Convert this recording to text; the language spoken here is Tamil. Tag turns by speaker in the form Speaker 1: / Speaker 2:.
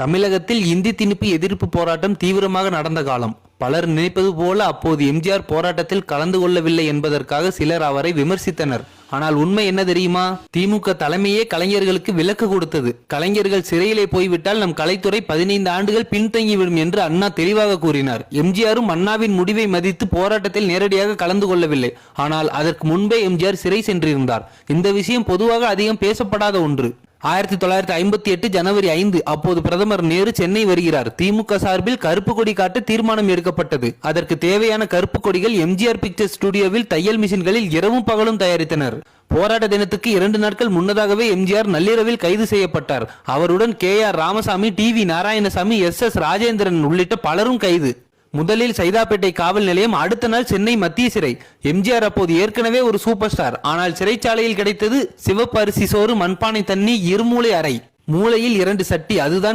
Speaker 1: தமிழகத்தில் இந்தி திணிப்பு எதிர்ப்பு போராட்டம் தீவிரமாக நடந்த காலம். பலர் நினைப்பது போல அப்போது எம்ஜிஆர் போராட்டத்தில் கலந்து கொள்ளவில்லை என்பதற்காக சிலர் அவரை விமர்சித்தனர். ஆனால் உண்மை என்ன தெரியுமா? திமுக தலைமையே கலைஞர்களுக்கு விலக்கு கொடுத்தது. கலைஞர்கள் சிறையிலே போய்விட்டால் நம் கலைத்துறை 15 ஆண்டுகள் பின்தங்கிவிடும் என்று அண்ணா தெளிவாக கூறினார். எம்ஜிஆரும் அண்ணாவின் முடிவை மதித்து போராட்டத்தில் நேரடியாக கலந்து கொள்ளவில்லை. ஆனால் அதற்கு முன்பே எம்ஜிஆர் சிறை சென்றிருந்தார். இந்த விஷயம் பொதுவாக அதிகம் பேசப்படாத ஒன்று. 1958 ஜனவரி 5 அப்போது பிரதமர் நேரு சென்னை வருகிறார். திமுக சார்பில் கருப்பு கொடி காட்ட தீர்மானம் எடுக்கப்பட்டது. அதற்கு தேவையான கருப்பு கொடிகள் எம்ஜிஆர் பிக்சர் ஸ்டுடியோவில் தையல் மிஷின்களில் இரவும் பகலும் தயாரித்தனர். போராட்ட தினத்துக்கு 2 நாட்கள் முன்னதாகவே எம்ஜிஆர் நள்ளிரவில் கைது செய்யப்பட்டார். அவருடன் KR Ramasamy, TV Narayanasamy, SS Rajendran உள்ளிட்ட பலரும் கைது. முதலில் சைதாப்பேட்டை காவல் நிலையம், அடுத்த நாள் சென்னை மத்திய சிறை. எம்ஜிஆர் அப்போது ஏற்கனவே ஒரு சூப்பர் ஸ்டார். ஆனால் சிறைச்சாலையில் கிடைத்தது சிவப்பு அரிசி சோறு, மண்பானை தண்ணி, இருமூளை அறை. மூளையில் 2 சட்டி. அதுதான்